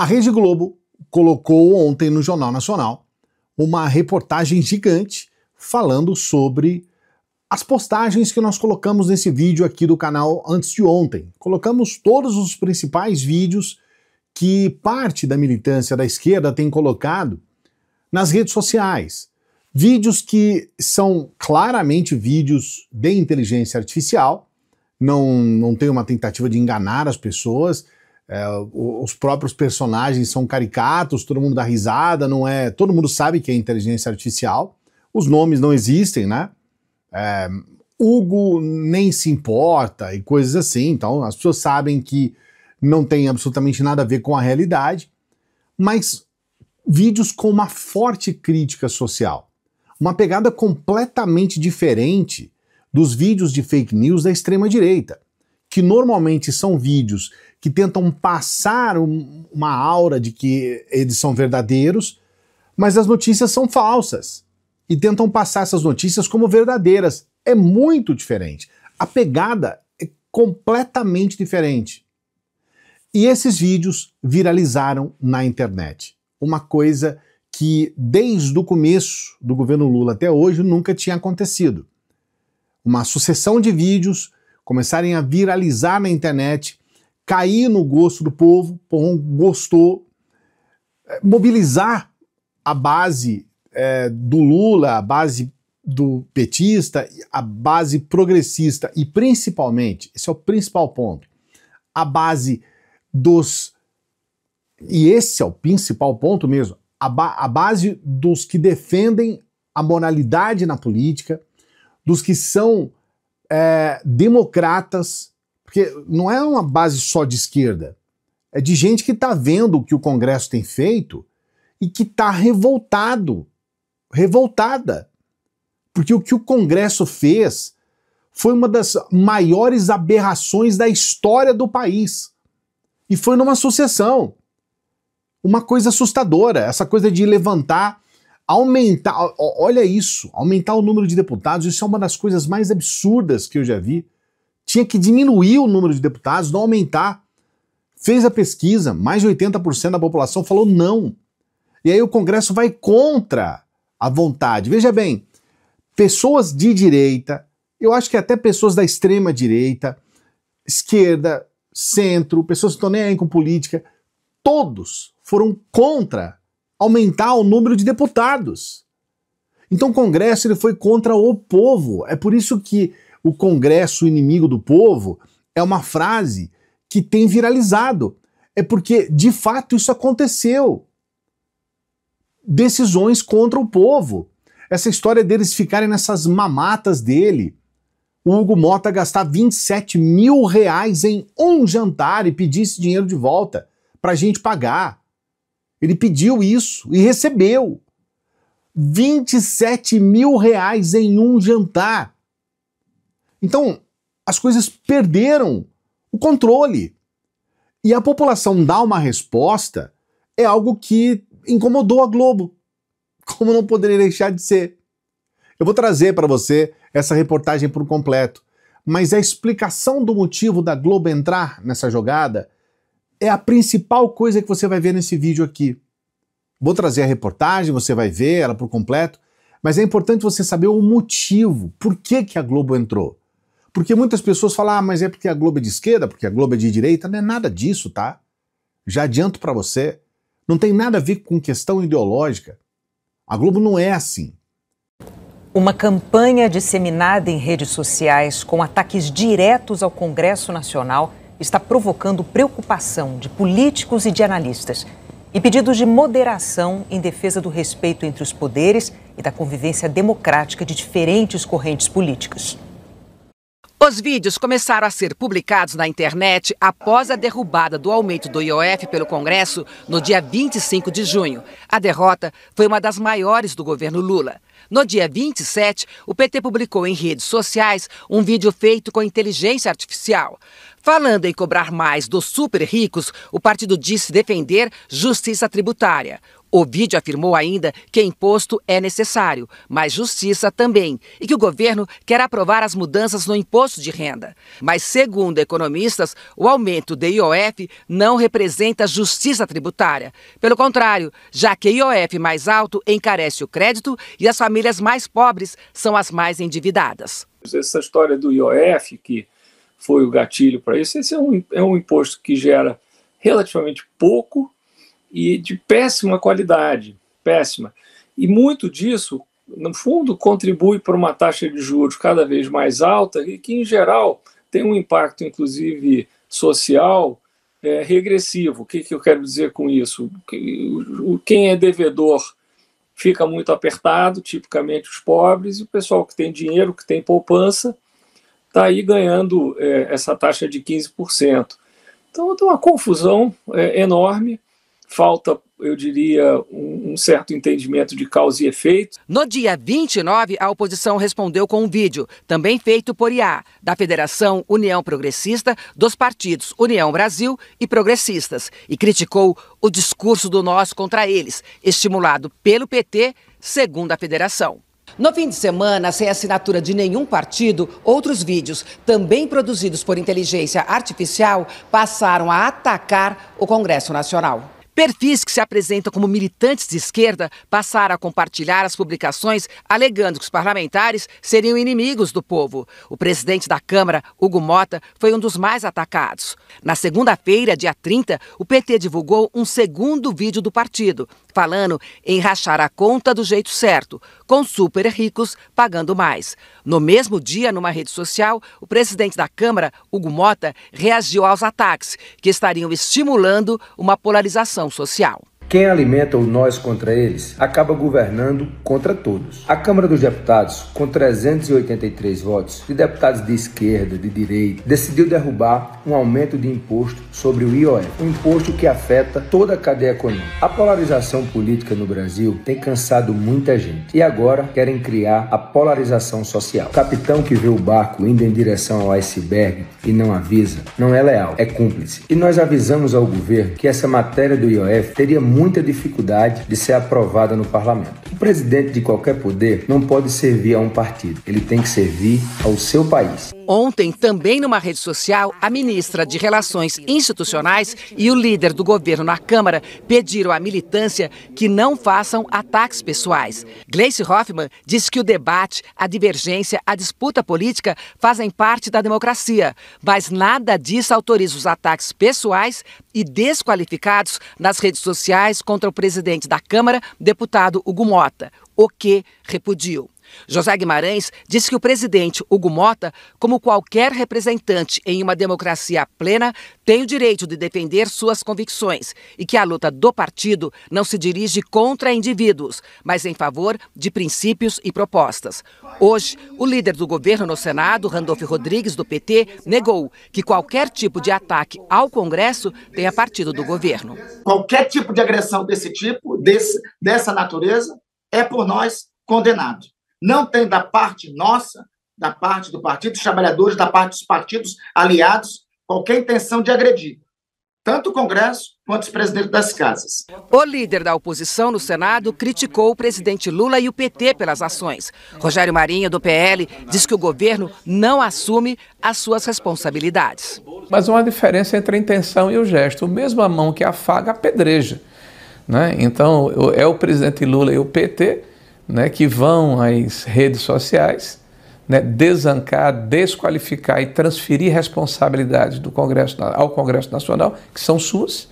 A Rede Globo colocou ontem no Jornal Nacional uma reportagem gigante falando sobre as postagens que nós colocamos nesse vídeo aqui do canal antes de ontem. Colocamos todos os principais vídeos que parte da militância da esquerda tem colocado nas redes sociais. Vídeos que são claramente vídeos de inteligência artificial, não tem uma tentativa de enganar as pessoas, os próprios personagens são caricatos, todo mundo dá risada, não é, todo mundo sabe que é inteligência artificial, os nomes não existem, né? Hugo nem se importa e coisas assim, então as pessoas sabem que não tem absolutamente nada a ver com a realidade, mas vídeos com uma forte crítica social, uma pegada completamente diferente dos vídeos de fake news da extrema-direita, que normalmente são vídeos que tentam passar uma aura de que eles são verdadeiros, mas as notícias são falsas, e tentam passar essas notícias como verdadeiras. É muito diferente. A pegada é completamente diferente. E esses vídeos viralizaram na internet. Uma coisa que desde o começo do governo Lula até hoje nunca tinha acontecido. Uma sucessão de vídeos começarem a viralizar na internet, cair no gosto do povo, o povo gostou, mobilizar a base do Lula, a base do petista, a base progressista e principalmente, esse é o principal ponto, a base dos, e esse é o principal ponto mesmo, a base dos que defendem a moralidade na política, dos que são democratas, porque não é uma base só de esquerda, é de gente que está vendo o que o Congresso tem feito e que está revoltada, porque o que o Congresso fez foi uma das maiores aberrações da história do país, e foi numa sucessão, uma coisa assustadora, essa coisa de levantar, aumentar, olha isso, aumentar o número de deputados, isso é uma das coisas mais absurdas que eu já vi. Tinha que diminuir o número de deputados, não aumentar. Fez a pesquisa, mais de 80% da população falou não. E aí o Congresso vai contra a vontade. Veja bem, pessoas de direita, eu acho que até pessoas da extrema direita, esquerda, centro, pessoas que estão nem aí com política, todos foram contra aumentar o número de deputados. Então o Congresso ele foi contra o povo. É por isso que o Congresso inimigo do povo é uma frase que tem viralizado. É porque, de fato, isso aconteceu. Decisões contra o povo. Essa história deles ficarem nessas mamatas dele. O Hugo Mota gastar 27 mil reais em um jantar e pedir esse dinheiro de volta pra gente pagar. Ele pediu isso e recebeu. 27 mil reais em um jantar. Então, as coisas perderam o controle. E a população dar uma resposta é algo que incomodou a Globo, como não poderia deixar de ser. Eu vou trazer para você essa reportagem por completo, mas a explicação do motivo da Globo entrar nessa jogada é a principal coisa que você vai ver nesse vídeo aqui. Vou trazer a reportagem, você vai ver ela por completo, mas é importante você saber o motivo, por que a Globo entrou. Porque muitas pessoas falam, mas é porque a Globo é de esquerda, porque a Globo é de direita. Não é nada disso, tá? Já adianto para você. Não tem nada a ver com questão ideológica. A Globo não é assim. Uma campanha disseminada em redes sociais com ataques diretos ao Congresso Nacional está provocando preocupação de políticos e de analistas e pedidos de moderação em defesa do respeito entre os poderes e da convivência democrática de diferentes correntes políticas. Os vídeos começaram a ser publicados na internet após a derrubada do aumento do IOF pelo Congresso no dia 25 de junho. A derrota foi uma das maiores do governo Lula. No dia 27, o PT publicou em redes sociais um vídeo feito com inteligência artificial. Falando em cobrar mais dos super ricos, o partido disse defender justiça tributária. O vídeo afirmou ainda que imposto é necessário, mas justiça também, e que o governo quer aprovar as mudanças no imposto de renda. Mas, segundo economistas, o aumento do IOF não representa justiça tributária. Pelo contrário, já que IOF mais alto encarece o crédito e as famílias mais pobres são as mais endividadas. Essa história do IOF, que foi o gatilho para isso, esse é um imposto que gera relativamente pouco e de péssima qualidade, péssima. E muito disso, no fundo, contribui para uma taxa de juros cada vez mais alta e que, em geral, tem um impacto, inclusive, social regressivo. O que eu quero dizer com isso? Quem é devedor fica muito apertado, tipicamente os pobres, e o pessoal que tem dinheiro, que tem poupança, está aí ganhando essa taxa de 15%. Então, tem uma confusão enorme. Falta, eu diria, um certo entendimento de causa e efeito. No dia 29, a oposição respondeu com um vídeo, também feito por IA, da Federação União Progressista, dos partidos União Brasil e Progressistas, e criticou o discurso do nós contra eles, estimulado pelo PT, segundo a federação. No fim de semana, sem assinatura de nenhum partido, outros vídeos, também produzidos por inteligência artificial, passaram a atacar o Congresso Nacional. Perfis que se apresentam como militantes de esquerda passaram a compartilhar as publicações alegando que os parlamentares seriam inimigos do povo. O presidente da Câmara, Hugo Motta, foi um dos mais atacados. Na segunda-feira, dia 30, o PT divulgou um segundo vídeo do partido, falando em rachar a conta do jeito certo, com super ricos pagando mais. No mesmo dia, numa rede social, o presidente da Câmara, Hugo Motta, reagiu aos ataques, que estariam estimulando uma polarização social. Quem alimenta o nós contra eles acaba governando contra todos. A Câmara dos Deputados, com 383 votos, de deputados de esquerda, de direita, decidiu derrubar um aumento de imposto sobre o IOF, um imposto que afeta toda a cadeia econômica. A polarização política no Brasil tem cansado muita gente e agora querem criar a polarização social. O capitão que vê o barco indo em direção ao iceberg e não avisa, não é leal, é cúmplice. E nós avisamos ao governo que essa matéria do IOF teria muita dificuldade de ser aprovada no parlamento. O presidente de qualquer poder não pode servir a um partido, ele tem que servir ao seu país. Ontem, também numa rede social, a ministra de Relações Institucionais e o líder do governo na Câmara pediram à militância que não façam ataques pessoais. Gleice Hoffmann disse que o debate, a divergência, a disputa política fazem parte da democracia, mas nada disso autoriza os ataques pessoais e desqualificados nas redes sociais contra o presidente da Câmara, deputado Hugo Motta, o que repudiu. José Guimarães disse que o presidente Hugo Motta, como qualquer representante em uma democracia plena, tem o direito de defender suas convicções e que a luta do partido não se dirige contra indivíduos, mas em favor de princípios e propostas. Hoje, o líder do governo no Senado, Randolfo Rodrigues, do PT, negou que qualquer tipo de ataque ao Congresso tenha partido do governo. Qualquer tipo de agressão desse tipo, dessa natureza, é por nós condenado. Não tem da parte nossa, da parte do Partido dos Trabalhadores, da parte dos partidos aliados, qualquer intenção de agredir tanto o Congresso quanto os presidentes das casas. O líder da oposição no Senado criticou o presidente Lula e o PT pelas ações. Rogério Marinho, do PL, diz que o governo não assume as suas responsabilidades. Mas há uma diferença entre a intenção e o gesto. Mesmo a mão que afaga, apedreja, né? Então, é o presidente Lula e o PT, né, que vão às redes sociais, né, desancar, desqualificar e transferir responsabilidades do Congresso ao Congresso Nacional, que são suas.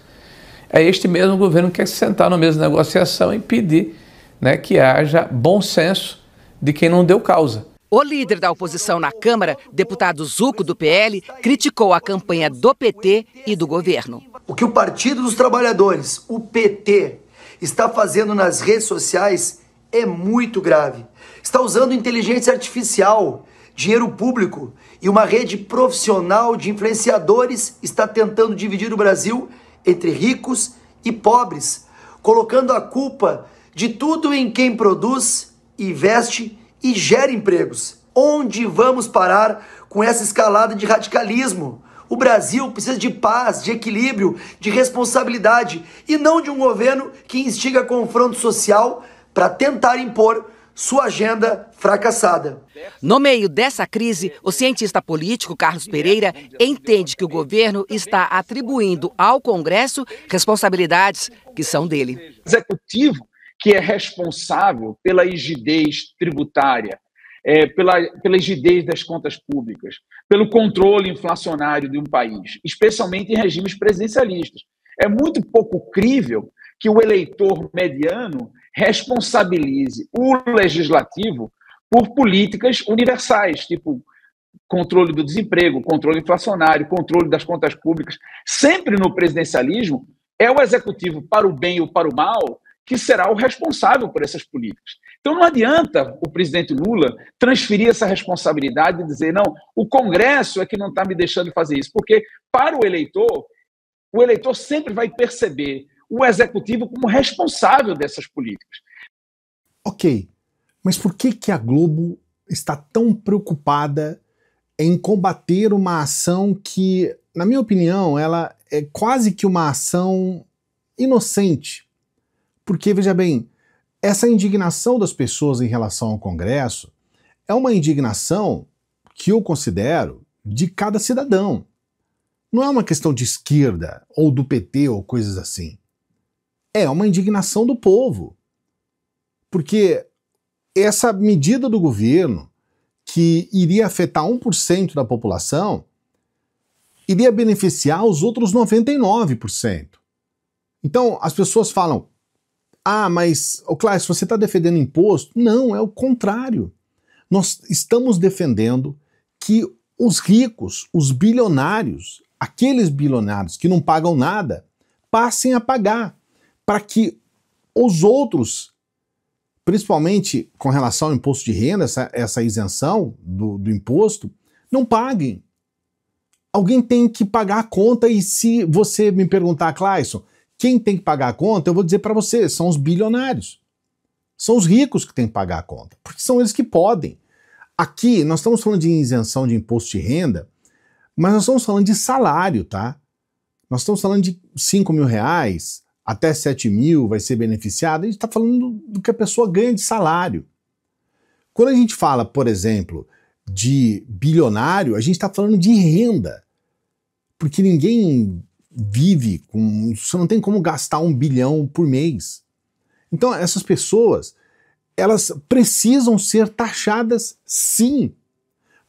É este mesmo governo que quer se sentar na mesa de negociação e pedir, né, que haja bom senso de quem não deu causa. O líder da oposição na Câmara, deputado Zucco, do PL, criticou a campanha do PT e do governo. O que o Partido dos Trabalhadores, o PT, está fazendo nas redes sociais é muito grave. Está usando inteligência artificial, dinheiro público e uma rede profissional de influenciadores está tentando dividir o Brasil entre ricos e pobres, colocando a culpa de tudo em quem produz, investe e gera empregos. Onde vamos parar com essa escalada de radicalismo? O Brasil precisa de paz, de equilíbrio, de responsabilidade e não de um governo que instiga confronto social para tentar impor sua agenda fracassada. No meio dessa crise, o cientista político Carlos Pereira entende que o governo está atribuindo ao Congresso responsabilidades que são dele. O executivo que é responsável pela rigidez tributária, pela rigidez das contas públicas, pelo controle inflacionário de um país, especialmente em regimes presidencialistas. É muito pouco crível que o eleitor mediano responsabilize o legislativo por políticas universais, tipo controle do desemprego, controle inflacionário, controle das contas públicas. Sempre no presidencialismo, é o executivo, para o bem ou para o mal, que será o responsável por essas políticas. Então não adianta o presidente Lula transferir essa responsabilidade e dizer, não, o Congresso é que não está me deixando fazer isso, porque para o eleitor sempre vai perceber o executivo como responsável dessas políticas. Ok, mas por que a Globo está tão preocupada em combater uma ação que, na minha opinião, ela é quase que uma ação inocente? Porque, veja bem, essa indignação das pessoas em relação ao Congresso é uma indignação que eu considero de cada cidadão. Não é uma questão de esquerda ou do PT ou coisas assim. É uma indignação do povo. Porque essa medida do governo, que iria afetar 1% da população, iria beneficiar os outros 99%. Então, as pessoas falam, mas, Cláudio, você está defendendo imposto? Não, é o contrário. Nós estamos defendendo que os ricos, os bilionários, aqueles bilionários que não pagam nada, passem a pagar, para que os outros, principalmente com relação ao imposto de renda, essa isenção do imposto, não paguem. Alguém tem que pagar a conta, e se você me perguntar, Clayson, quem tem que pagar a conta, eu vou dizer para você, são os bilionários. São os ricos que têm que pagar a conta, porque são eles que podem. Aqui, nós estamos falando de isenção de imposto de renda, mas nós estamos falando de salário, tá? Nós estamos falando de 5 mil reais, até 7 mil vai ser beneficiado, a gente está falando do que a pessoa ganha de salário. Quando a gente fala, por exemplo, de bilionário, a gente está falando de renda, porque ninguém vive com... Você não tem como gastar 1 bilhão por mês. Então essas pessoas, elas precisam ser taxadas sim,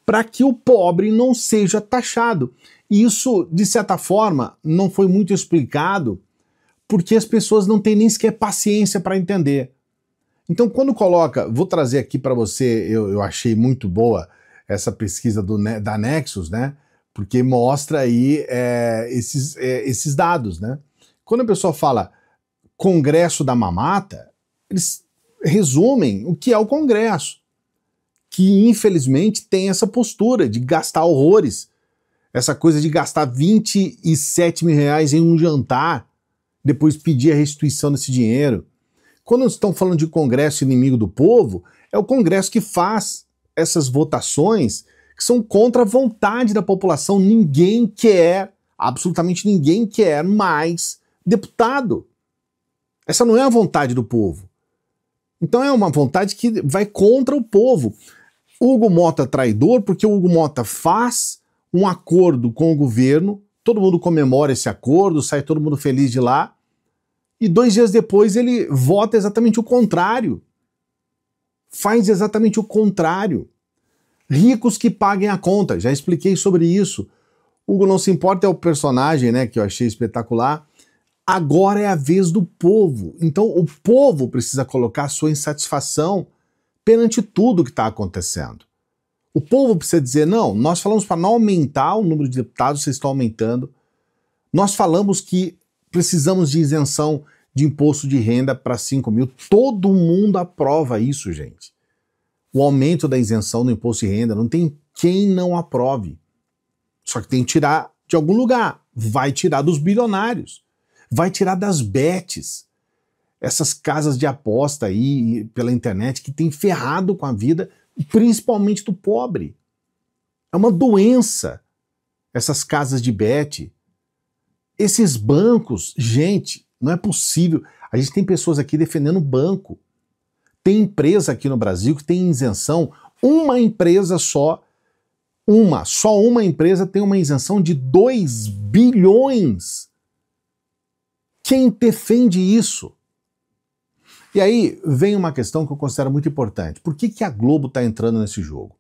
para que o pobre não seja taxado. E isso, de certa forma, não foi muito explicado, porque as pessoas não têm nem sequer paciência para entender. Então quando coloca, vou trazer aqui para você, eu achei muito boa essa pesquisa da Nexus, né? Porque mostra aí esses dados, né? Quando a pessoa fala Congresso da mamata, eles resumem o que é o Congresso, que infelizmente tem essa postura de gastar horrores, essa coisa de gastar 27 mil reais em um jantar, depois pedir a restituição desse dinheiro. Quando estão falando de Congresso inimigo do povo, é o Congresso que faz essas votações que são contra a vontade da população. Ninguém quer, absolutamente ninguém quer mais deputado. Essa não é a vontade do povo. Então é uma vontade que vai contra o povo. Hugo Mota traidor, porque o Hugo Mota faz um acordo com o governo, todo mundo comemora esse acordo, sai todo mundo feliz de lá, e 2 dias depois ele vota exatamente o contrário. Faz exatamente o contrário. Ricos que paguem a conta, já expliquei sobre isso. Hugo Não Se Importa é o personagem, né, que eu achei espetacular. Agora é a vez do povo. Então o povo precisa colocar sua insatisfação perante tudo que está acontecendo. O povo precisa dizer, não, nós falamos para não aumentar o número de deputados, vocês estão aumentando. Nós falamos que precisamos de isenção de imposto de renda para 5 mil. Todo mundo aprova isso, gente. O aumento da isenção do imposto de renda, não tem quem não aprove. Só que tem que tirar de algum lugar. Vai tirar dos bilionários. Vai tirar das bets. Essas casas de aposta aí pela internet que tem ferrado com a vida, principalmente do pobre. É uma doença. essas casas de bet, esses bancos. Gente, não é possível. A gente tem pessoas aqui defendendo banco. Tem empresa aqui no Brasil que tem isenção, uma empresa só uma empresa tem uma isenção de 2 bilhões. Quem defende isso? E aí vem uma questão que eu considero muito importante. Por que a Globo está entrando nesse jogo?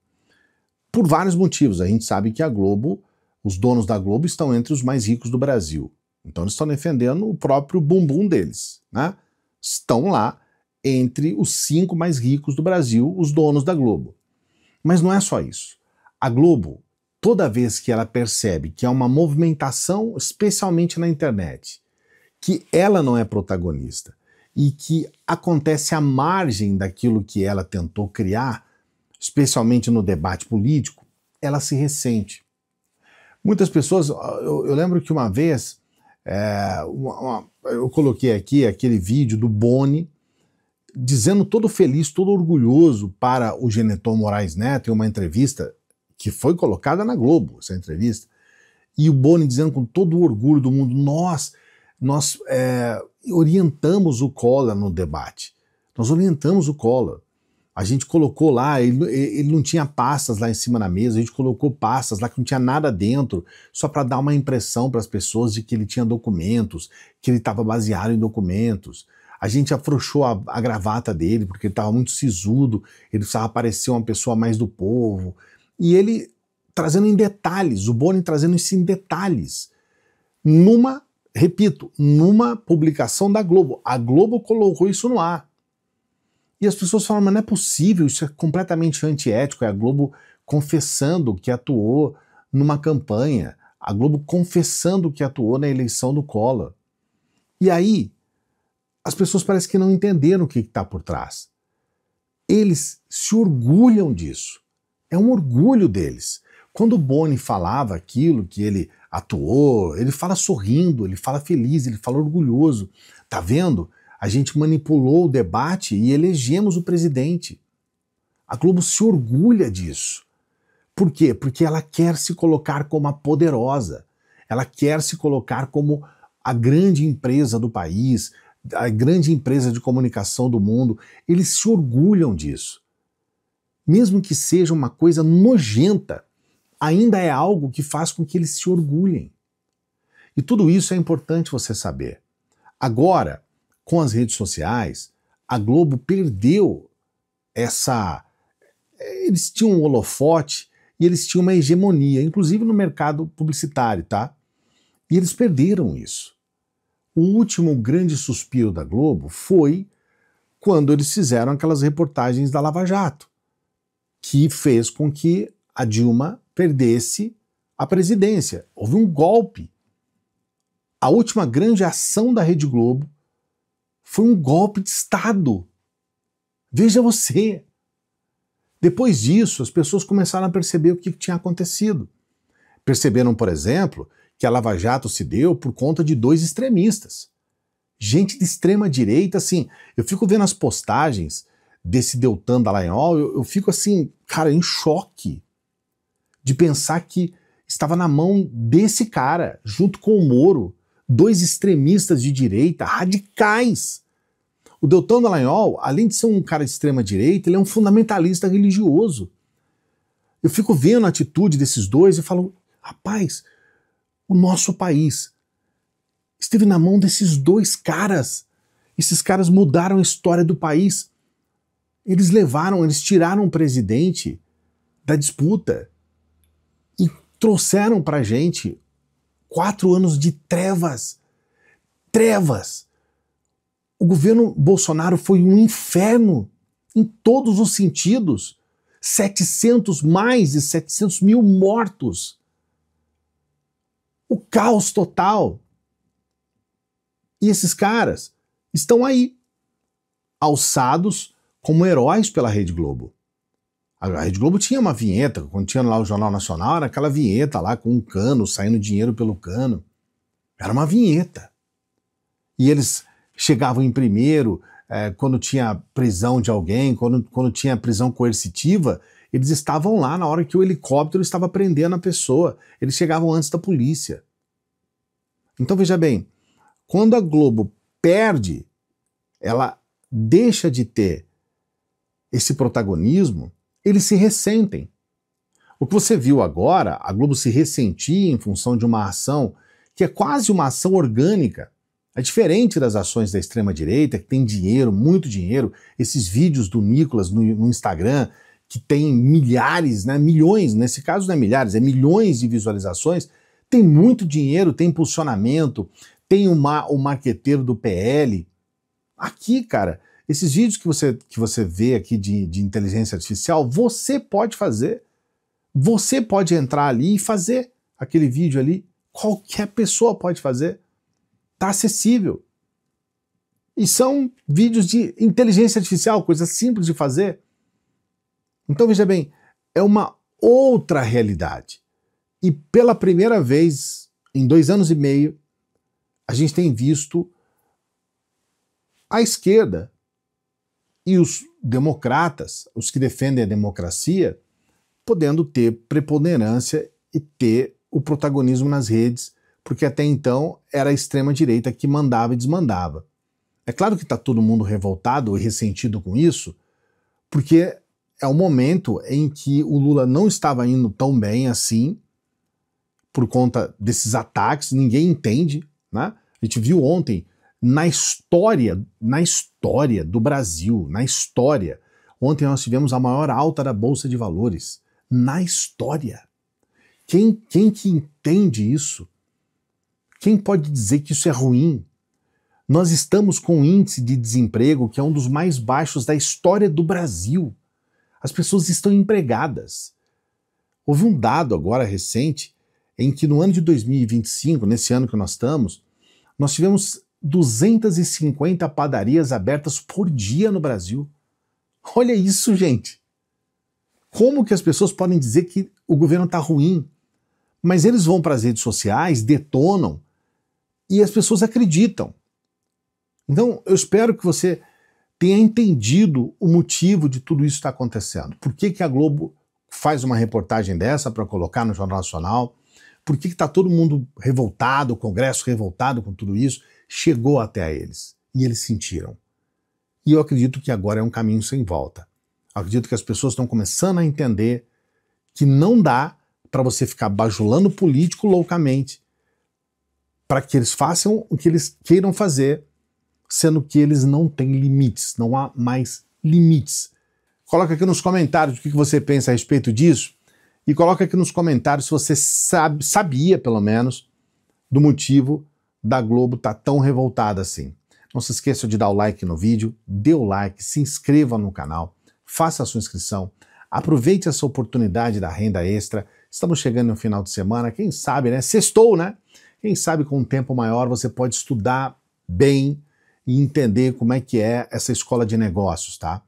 Por vários motivos. A gente sabe que a Globo, os donos da Globo estão entre os mais ricos do Brasil. Então eles estão defendendo o próprio bumbum deles, né? Estão lá entre os 5 mais ricos do Brasil, os donos da Globo. Mas não é só isso. A Globo, toda vez que ela percebe que há uma movimentação, especialmente na internet, que ela não é protagonista e que acontece à margem daquilo que ela tentou criar, especialmente no debate político, ela se ressente. Muitas pessoas, eu lembro que uma vez, eu coloquei aqui aquele vídeo do Boni, dizendo todo feliz, todo orgulhoso para o Geneton Moraes Neto, em uma entrevista que foi colocada na Globo, essa entrevista, e o Boni dizendo com todo o orgulho do mundo, nós orientamos o Collor no debate, nós orientamos o Collor, a gente colocou lá, ele não tinha pastas lá em cima na mesa, a gente colocou pastas lá que não tinha nada dentro, só para dar uma impressão para as pessoas de que ele tinha documentos, que ele estava baseado em documentos. A gente afrouxou a gravata dele, porque ele estava muito sisudo, ele precisava parecer uma pessoa mais do povo. E ele trazendo em detalhes, o Boni trazendo isso em detalhes. Numa publicação da Globo. A Globo colocou isso no ar. E as pessoas falam, mas não é possível, isso é completamente antiético. É a Globo confessando que atuou numa campanha. A Globo confessando que atuou na eleição do Collor. E aí, as pessoas parecem que não entenderam o que está por trás. Eles se orgulham disso. É um orgulho deles. Quando o Boni falava aquilo, que ele atuou, ele fala sorrindo, ele fala feliz, ele fala orgulhoso. Tá vendo? A gente manipulou o debate e elegemos o presidente. A Globo se orgulha disso. Por quê? Porque ela quer se colocar como a poderosa. Ela quer se colocar como a grande empresa do país, a grande empresa de comunicação do mundo. Eles se orgulham disso. Mesmo que seja uma coisa nojenta, ainda é algo que faz com que eles se orgulhem. E tudo isso é importante você saber. Agora, com as redes sociais, a Globo perdeu essa... Eles tinham um holofote e eles tinham uma hegemonia, inclusive no mercado publicitário, tá? E eles perderam isso. O último grande suspiro da Globo foi quando eles fizeram aquelas reportagens da Lava Jato, que fez com que a Dilma perdesse a presidência. Houve um golpe. A última grande ação da Rede Globo foi um golpe de Estado. Veja você. Depois disso, as pessoas começaram a perceber o que tinha acontecido. Perceberam, por exemplo, que a Lava Jato se deu por conta de 2 extremistas. Gente de extrema direita, assim, eu fico vendo as postagens desse Deltan Dallagnol, eu fico assim, cara, em choque de pensar que estava na mão desse cara, junto com o Moro, 2 extremistas de direita, radicais. O Deltan Dallagnol, além de ser um cara de extrema direita, ele é um fundamentalista religioso. Eu fico vendo a atitude desses dois e falo, rapaz, o nosso país esteve na mão desses 2 caras. Esses caras mudaram a história do país. Eles tiraram o presidente da disputa e trouxeram pra gente 4 anos de trevas. Trevas. O governo Bolsonaro foi um inferno em todos os sentidos. Mais de 700 mil mortos. O caos total. E esses caras estão aí, alçados como heróis pela Rede Globo. A Rede Globo tinha uma vinheta, quando tinha lá o Jornal Nacional, era aquela vinheta lá com um cano, saindo dinheiro pelo cano. Era uma vinheta. E eles chegavam em primeiro quando tinha prisão de alguém, quando tinha prisão coercitiva, eles estavam lá na hora que o helicóptero estava prendendo a pessoa. Eles chegavam antes da polícia. Então veja bem, quando a Globo perde, ela deixa de ter esse protagonismo, eles se ressentem. O que você viu agora, a Globo se ressentir em função de uma ação que é quase uma ação orgânica. É diferente das ações da extrema-direita, que tem dinheiro, muito dinheiro. Esses vídeos do Nicolas no Instagram, que tem milhares, né, milhões, nesse caso não é milhares, é milhões de visualizações, tem muito dinheiro, tem impulsionamento, tem o marqueteiro do PL. Aqui, cara, esses vídeos que você vê aqui de inteligência artificial, você pode fazer. Você pode entrar ali e fazer aquele vídeo ali. Qualquer pessoa pode fazer. Está acessível. E são vídeos de inteligência artificial, coisa simples de fazer. Então, veja bem, é uma outra realidade. E pela primeira vez, em 2 anos e meio, a gente tem visto a esquerda e os democratas, os que defendem a democracia, podendo ter preponderância e ter o protagonismo nas redes, porque até então era a extrema-direita que mandava e desmandava. É claro que está todo mundo revoltado e ressentido com isso, porque é um momento em que o Lula não estava indo tão bem assim, por conta desses ataques, ninguém entende, né? A gente viu ontem, na história do Brasil, ontem nós tivemos a maior alta da Bolsa de Valores, na história. Quem que entende isso? Quem pode dizer que isso é ruim? Nós estamos com um índice de desemprego que é um dos mais baixos da história do Brasil. As pessoas estão empregadas. Houve um dado agora recente em que no ano de 2025, nesse ano que nós estamos, nós tivemos 250 padarias abertas por dia no Brasil. Olha isso, gente. Como que as pessoas podem dizer que o governo está ruim? Mas eles vão para as redes sociais, detonam, e as pessoas acreditam. Então, eu espero que você tenha entendido o motivo de tudo isso estar acontecendo. Por que a Globo faz uma reportagem dessa para colocar no Jornal Nacional? Por que está todo mundo revoltado, o Congresso revoltado com tudo isso? Chegou até a eles, e eles sentiram. E eu acredito que agora é um caminho sem volta. Eu acredito que as pessoas estão começando a entender que não dá para você ficar bajulando o político loucamente para que eles façam o que eles queiram fazer, sendo que eles não têm limites, não há mais limites. Coloca aqui nos comentários o que você pensa a respeito disso e coloca aqui nos comentários se você sabia, pelo menos, do motivo da Globo estar tão revoltada assim. Não se esqueça de dar o like no vídeo, dê o like, se inscreva no canal, faça a sua inscrição, aproveite essa oportunidade da renda extra. Estamos chegando no final de semana, quem sabe, né? Sextou, né? Quem sabe com um tempo maior você pode estudar bem e entender como é que é essa escola de negócios, tá?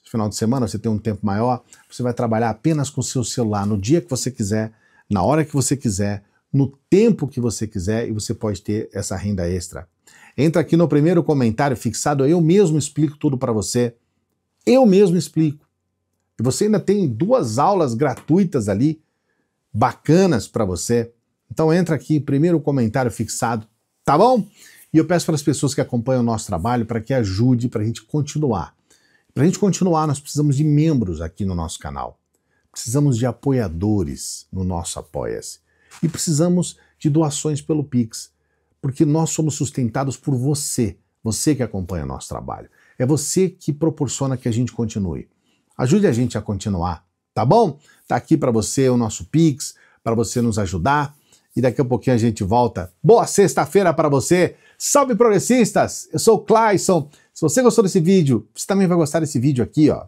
No final de semana você tem um tempo maior, você vai trabalhar apenas com o seu celular no dia que você quiser, na hora que você quiser, no tempo que você quiser e você pode ter essa renda extra. Entra aqui no primeiro comentário fixado, eu mesmo explico tudo para você. Eu mesmo explico. E você ainda tem 2 aulas gratuitas ali, bacanas para você. Então entra aqui, primeiro comentário fixado, tá bom? E eu peço para as pessoas que acompanham o nosso trabalho para que ajude para a gente continuar. Para a gente continuar, nós precisamos de membros aqui no nosso canal. Precisamos de apoiadores no nosso Apoia-se. E precisamos de doações pelo Pix, porque nós somos sustentados por você, você que acompanha o nosso trabalho. É você que proporciona que a gente continue. Ajude a gente a continuar, tá bom? Tá aqui para você o nosso Pix, para você nos ajudar. E daqui a pouquinho a gente volta. Boa sexta-feira para você. Salve progressistas! Eu sou o Clayson. Se você gostou desse vídeo, você também vai gostar desse vídeo aqui, ó.